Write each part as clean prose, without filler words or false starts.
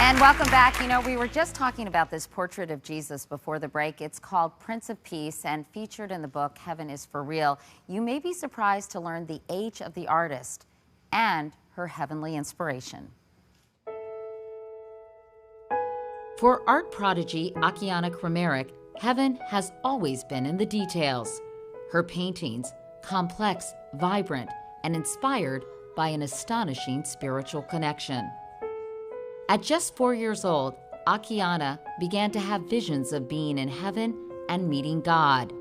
And welcome back. You know, we were just talking about this portrait of Jesus before the break. It's called Prince of Peace and featured in the book Heaven is for Real. You may be surprised to learn the age of the artist and her heavenly inspiration. For art prodigy Akiane Krameric, heaven has always been in the details. Her paintings, complex, vibrant, and inspired by an astonishing spiritual connection. At just 4 years old, Akiane began to have visions of being in heaven and meeting God.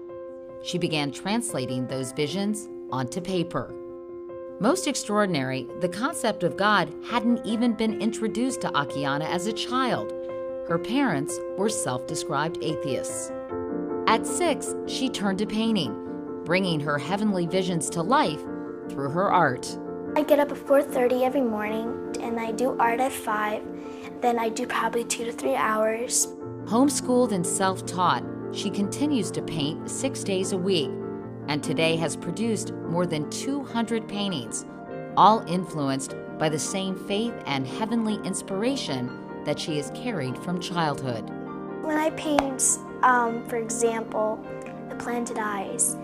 She began translating those visions onto paper. Most extraordinary, the concept of God hadn't even been introduced to Akiane as a child. Her parents were self-described atheists. At 6, she turned to painting, bringing her heavenly visions to life through her art. I get up at 4:30 every morning and I do art at 5. Then I do probably 2 to 3 hours. Homeschooled and self-taught, she continues to paint 6 days a week and today has produced more than 200 paintings, all influenced by the same faith and heavenly inspiration that she has carried from childhood. When I paint, for example, the planted eyes,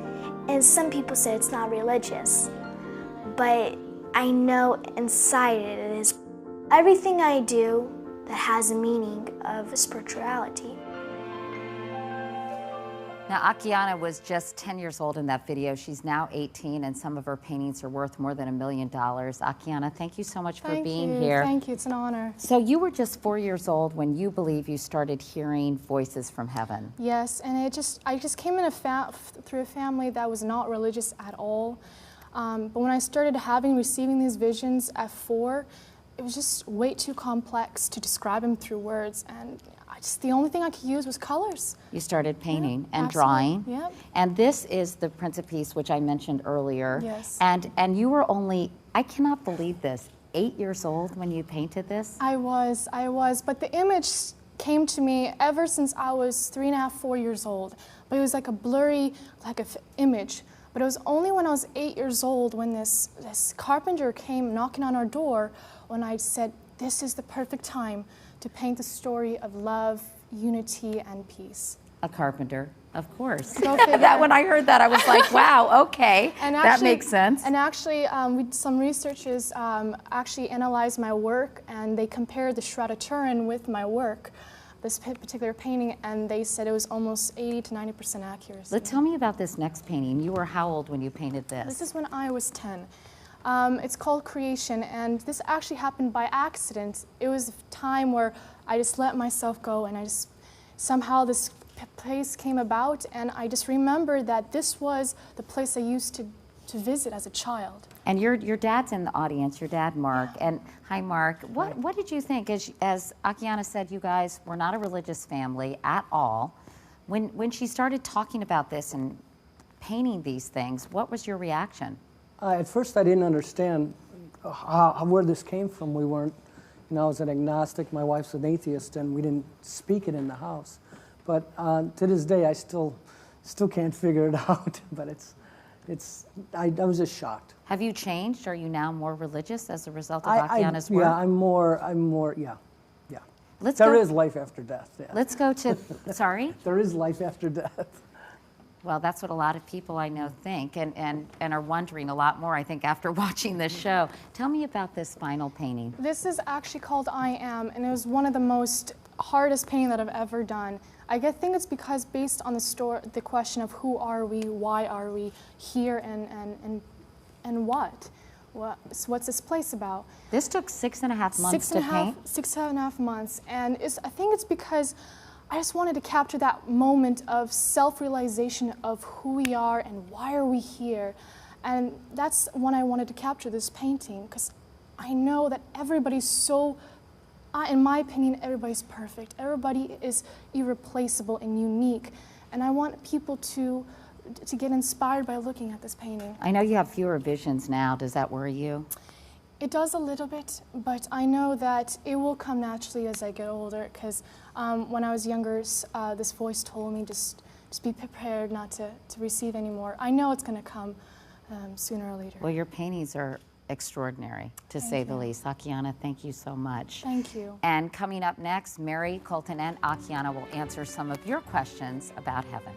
and some people say it's not religious, but I know inside it is. Everything I do that has a meaning of spirituality. Now, Akiane was just 10 years old in that video. She's now 18, and some of her paintings are worth more than $1 million. Akiane, thank you so much for being here. Thank you, it's an honor. So you were just 4 years old when you believe you started hearing voices from heaven. Yes, and I just came in through a family that was not religious at all. But when I started receiving these visions at 4, it was just way too complex to describe them through words, and the only thing I could use was colors. You started painting and absolutely. drawing. Yep. And this is the Prince of Peace, which I mentioned earlier. Yes. And you were only, I cannot believe this, 8 years old when you painted this? I was, but the image came to me ever since I was 3.5, 4 years old. But it was like a blurry, image. But it was only when I was 8 years old when this carpenter came knocking on our door when I said, this is the perfect time to paint the story of love, unity, and peace. A carpenter, of course. Go figure. That when I heard that, I was like, wow, okay, that makes sense. And actually, some researchers actually analyzed my work, and they compared the Shroud of Turin with my work, this particular painting, and they said it was almost 80 to 90% accuracy. Tell me about this next painting. You were how old when you painted this? This is when I was 10. It's called Creation, and this actually happened by accident. It was a time where I just let myself go, and somehow this place came about, and I just remembered that this was the place I used to visit as a child. And your dad's in the audience, your dad, Mark. And hi, Mark. What did you think? As Akiane said, you guys were not a religious family at all. When she started talking about this and painting these things, what was your reaction? At first, I didn't understand where this came from. We weren't, I was an agnostic, my wife's an atheist, and we didn't speak it in the house. But to this day, I still can't figure it out. But I was just shocked. Have you changed? Are you now more religious as a result of Akiane's work? Yeah, I'm more, yeah. There is life after death. Yeah. Let's go to, sorry? There is life after death. Well, that's what a lot of people I know think and are wondering a lot more, I think, after watching this show. Tell me about this final painting. This is actually called I Am, and it was one of the most hardest painting that I've ever done. I think it's because based on the question of who are we, why are we here, and what? What's this place about? This took 6.5 months to paint? 6.5 months, and I think it's because I just wanted to capture that moment of self-realization of who we are and why are we here. And that's when I wanted to capture this painting, because I know that everybody's so, in my opinion, everybody's perfect. Everybody is irreplaceable and unique. And I want people to get inspired by looking at this painting. I know you have fewer visions now. Does that worry you? It does a little bit, but I know that it will come naturally as I get older, because when I was younger, this voice told me just be prepared not to receive anymore. I know it's going to come sooner or later. Well, your paintings are extraordinary, to say the least. Akiana, thank you so much. Thank you. And coming up next, Mary, Colton, and Akiana will answer some of your questions about heaven.